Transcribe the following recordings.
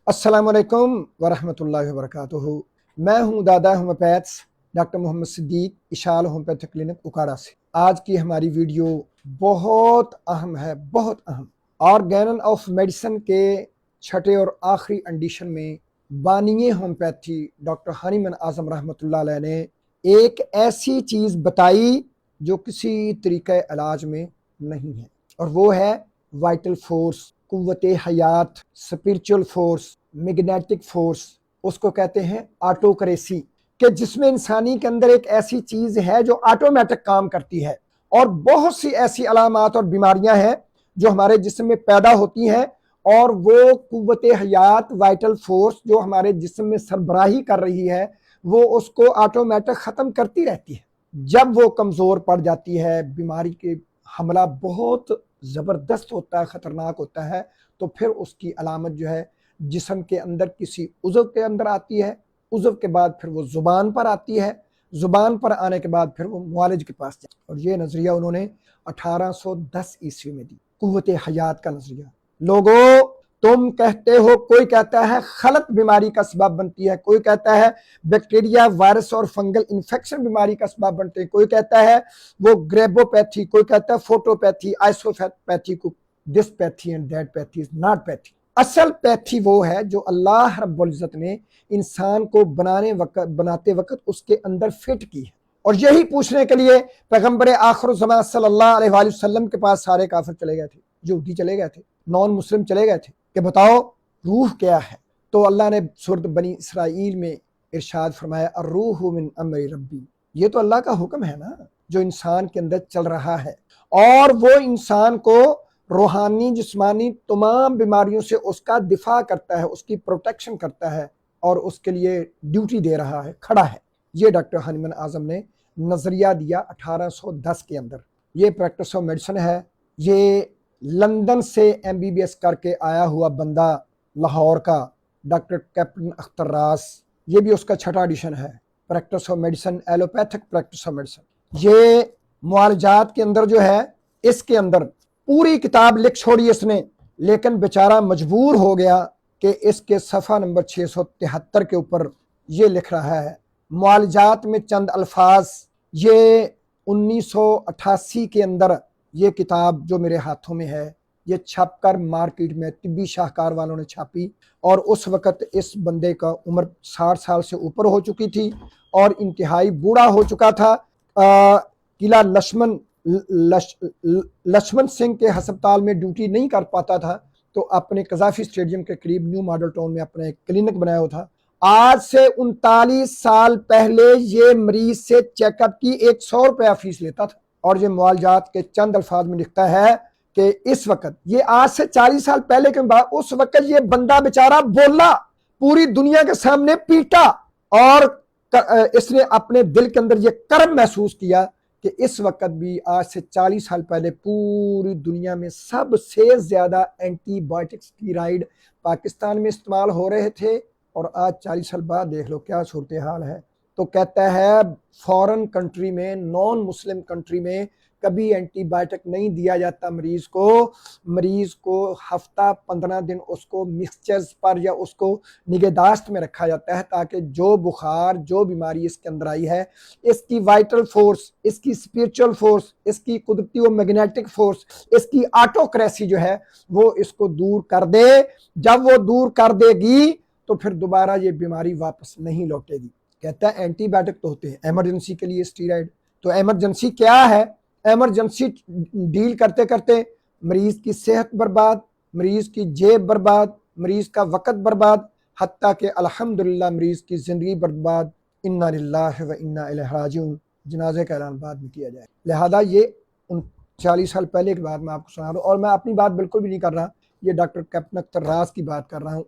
अस्सलामुअलैकुम वरहमतुल्लाहि वबरकातुहू। मैं हूँ दादा होम्योपैथ्स डॉक्टर मोहम्मद सिद्दीक इशाल होम्योपैथिक क्लिनिक उकाड़ा से। आज की हमारी वीडियो बहुत अहम है, बहुत अहम। ऑर्गेनन ऑफ मेडिसिन के छठे और आखिरी एडिशन में बानिए होम्योपैथी डॉक्टर हनीमन आज़म रहमतुल्लाह अलैह ने एक ऐसी चीज़ बताई जो किसी तरीक़े इलाज में नहीं है, और वो है वाइटल फोर्स, कुव्वते हयात, स्पिरिचुअल फोर्स, मैग्नेटिक फोर्स। उसको कहते हैं ऑटोक्रेसी, कि जिसमें इंसानी के अंदर एक ऐसी चीज़ है जो ऑटोमेटिक काम करती है। और बहुत सी ऐसी अलामात और बीमारियां हैं जो हमारे जिस्म में पैदा होती हैं, और वो कुव्वते हयात, वाइटल फोर्स जो हमारे जिस्म में सरबराही कर रही है, वो उसको ऑटोमेटिक ख़त्म करती रहती है। जब वो कमज़ोर पड़ जाती है, बीमारी के हमला बहुत ज़बरदस्त होता है, ख़तरनाक होता है, तो फिर उसकी अलामत जो है जिस्म के अंदर किसी उज़व के अंदर आती है, उज़व के बाद फिर वो ज़ुबान पर आती है, ज़ुबान पर आने के बाद फिर वो मुआलिज के पास जाती है। और ये नज़रिया उन्होंने 1810 ईस्वी में दी, कुव्वते हयात का नज़रिया। लोगों, तुम कहते हो, कोई कहता है खलत बीमारी का सबब बनती है, कोई कहता है बैक्टीरिया, वायरस और फंगल इन्फेक्शन बीमारी का सबब बनते हैं, कोई कहता है वो ग्रेबोपैथी, कोई कहता है फोटोपैथी, आइसोपैथी को this pathy and that pathy is not pathy. असल पैथी वो है जो अल्लाह रब्बुल इज्जत ने इंसान को बनाते वक्त उसके अंदर फिट की है। और यही पूछने के लिए पैगंबर आखिर ज़मान सल्लल्लाहु अलैहि वसल्लम के पास सारे काफिर चले गए थे, यहूदी चले गए थे, नॉन मुस्लिम चले गए थे कि बताओ रूह क्या है। तो अल्लाह ने सूरत बनी इसराइल में इरशाद फरमाया, अर्रूहु मिन अम्रि रब्बी। ये तो अल्लाह का हुक्म है ना जो इंसान के अंदर चल रहा है, और वो इंसान को रूहानी जिस्मानी तमाम बीमारियों से उसका दिफा करता है, उसकी प्रोटेक्शन करता है, और उसके लिए ड्यूटी दे रहा है, खड़ा है। ये डॉक्टर हनीमन आज़म ने नज़रिया दिया 1810 के अंदर। ये प्रैक्टिस ऑफ मेडिसिन है। ये लंदन से MBBS करके आया हुआ बंदा, लाहौर का डॉक्टर कैप्टन अख्तर राज, ये भी उसका छठा एडिशन है, practice of medicine, allopathic practice of medicine. ये मुआलजात के अंदर जो है, इसके अंदर पूरी किताब लिख छोड़ी इसने, लेकिन बेचारा मजबूर हो गया कि इसके सफ़ा नंबर 673 के ऊपर ये लिख रहा है, मुआलजात में चंद अल्फाज। ये 1988 के अंदर ये किताब जो मेरे हाथों में है, ये छपकर मार्केट में तिब्बी शाहकार वालों ने छापी, और उस वक़्त इस बंदे का उम्र 60 साल से ऊपर हो चुकी थी और इंतहाई बूढ़ा हो चुका था। किला लक्ष्मण सिंह के हस्पताल में ड्यूटी नहीं कर पाता था, तो अपने कज़ाफी स्टेडियम के करीब न्यू मॉडल टाउन में अपना एक क्लिनिक बनाया हुआ था। आज से 39 साल पहले ये मरीज से चेकअप की 100 रुपया फीस लेता था। और ये मुआलजात के चंद अल्फाज में लिखता है कि इस वक्त, ये आज से 40 साल पहले के बाद, उस वक्त ये बंदा बेचारा बोला, पूरी दुनिया के सामने पीटा, और इसने अपने दिल के अंदर ये कर्म महसूस किया कि इस वक्त भी आज से 40 साल पहले पूरी दुनिया में सबसे ज्यादा एंटीबायोटिक स्टीरॉइड पाकिस्तान में इस्तेमाल हो रहे थे, और आज 40 साल बाद देख लो क्या सूरत हाल है। तो कहता है फॉरेन कंट्री में, नॉन मुस्लिम कंट्री में कभी एंटीबायोटिक नहीं दिया जाता मरीज को हफ्ता 15 दिन उसको मिक्सचर्स पर या उसको निगहदाश्त में रखा जाता है, ताकि जो बुखार, जो बीमारी इसके अंदर आई है, इसकी वाइटल फोर्स, इसकी स्पिरिचुअल फोर्स, इसकी कुदरती और मैग्नेटिक फोर्स, इसकी ऑटोक्रेसी जो है वो इसको दूर कर दे। जब वो दूर कर देगी तो फिर दोबारा ये बीमारी वापस नहीं लौटेगी। कहता है एंटीबायोटिक तो होते हैं इमरजेंसी के लिए स्टीरॉइड, तो इमरजेंसी क्या है? इमरजेंसी डील करते करते मरीज की सेहत बर्बाद, मरीज की जेब बर्बाद, मरीज का वक़्त बर्बाद, हत्ता कि अल्हम्दुलिल्लाह मरीज की जिंदगी बर्बाद। इन्ना लिल्लाहि व इन्ना इलैहि राजिऊन, जनाजे का ऐलान बाद में किया जाए। लिहाजा ये 40 साल पहले की बात मैं आपको सुना रहा हूँ, और मैं अपनी बात बिल्कुल भी नहीं कर रहा, ये डॉक्टर कैप्टन अख्तर राज की बात कर रहा हूँ।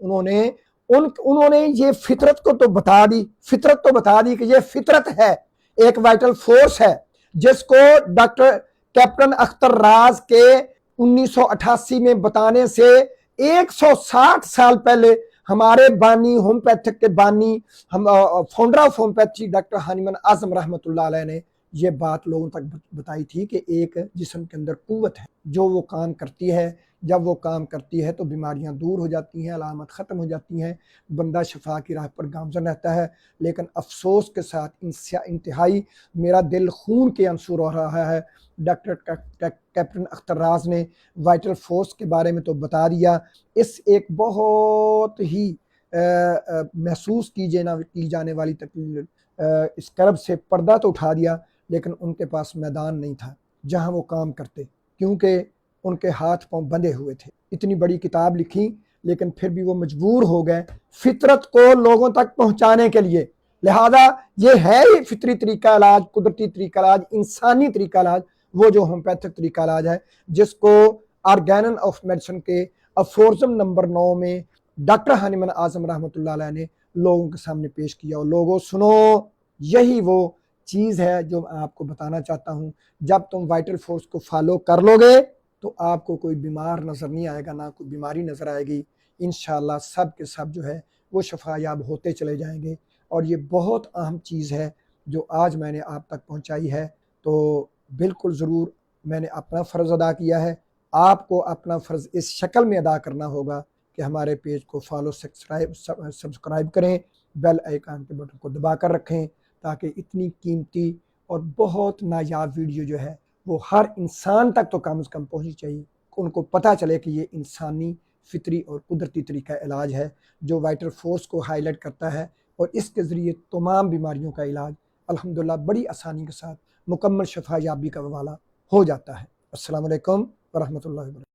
उन्होंने ये फितरत को तो बता दी, फितरत तो बता दी कि ये फितरत है, एक वाइटल फोर्स है, जिसको डॉक्टर कैप्टन अख्तर राज के 1988 में बताने से 160 साल पहले हमारे बानी, होम्योपैथिक के बानी, हम founder of homeopathy doctor Hahnemann आज़म रहमतुल्लाह अलैह ने ये बात लोगों तक बताई थी कि एक जिस्म के अंदर कुव्वत है जो वो काम करती है جب وہ کام کرتی ہے تو بیماریاں دور ہو جاتی ہیں، علامت ختم ہو جاتی ہیں، بندہ شفا کی راہ پر گامزن رہتا ہے۔ لیکن افسوس کے ساتھ انتہائی میرا دل خون کے آنسو رو رہا ہے۔ ڈاکٹر کیپٹن اختر راز نے وائٹل فورس کے بارے میں تو بتا دیا، اس ایک بہت ہی محسوس کی جانے والی اس کرب سے پردہ تو اٹھا دیا، لیکن ان کے پاس میدان نہیں تھا جہاں وہ کام کرتے، کیونکہ ان کے ہاتھ پاؤں بندھے ہوئے تھے۔ اتنی بڑی کتاب لکھی لیکن پھر بھی وہ مجبور ہو گئے فطرت کو لوگوں تک پہنچانے کے لیے۔ لہذا یہ ہے ہی فطری طریقہ علاج، قدرتی طریقہ علاج، انسانی طریقہ علاج، وہ جو ہومیوپیتھک طریقہ علاج ہے، جس کو آرگینن آف میڈیسن کے افورزم نمبر 9 میں ڈاکٹر ہانیمن اعظم رحمۃ اللہ علیہ نے لوگوں کے سامنے پیش کیا۔ اور لوگوں سنو، یہی وہ چیز ہے جو میں آپ کو بتانا چاہتا ہوں۔ جب تم وائٹل فورس کو فالو کر لو گے تو آپ کو کوئی بیمار نظر نہیں آئے گا، نہ کوئی بیماری نظر آئے گی۔ انشاءاللہ سب کے سب جو ہے وہ شفا یاب ہوتے چلے جائیں گے۔ اور یہ بہت اہم چیز ہے جو آج میں نے آپ تک پہنچائی ہے، تو بالکل ضرور میں نے اپنا فرض ادا کیا ہے۔ آپ کو اپنا فرض اس شکل میں ادا کرنا ہوگا کہ ہمارے پیج کو فالو سبسکرائب کریں، بیل آئیکن کے بٹن کو دبا کر رکھیں، تاکہ اتنی قیمتی اور بہت نایاب ویڈیو جو ہے وہ ہر انسان تک تو کم از کم پہنچنی چاہیے، ان کو پتہ چلے کہ یہ انسانی فطری اور قدرتی طریقہ علاج ہے جو وائٹل فورس کو ہائی لائٹ کرتا ہے، اور اس کے ذریعے تمام بیماریوں کا علاج الحمدللہ بڑی آسانی کے ساتھ مکمل شفا یابی کا حوالہ ہو جاتا ہے۔ السلام علیکم ورحمۃ اللہ وبرکاتہ۔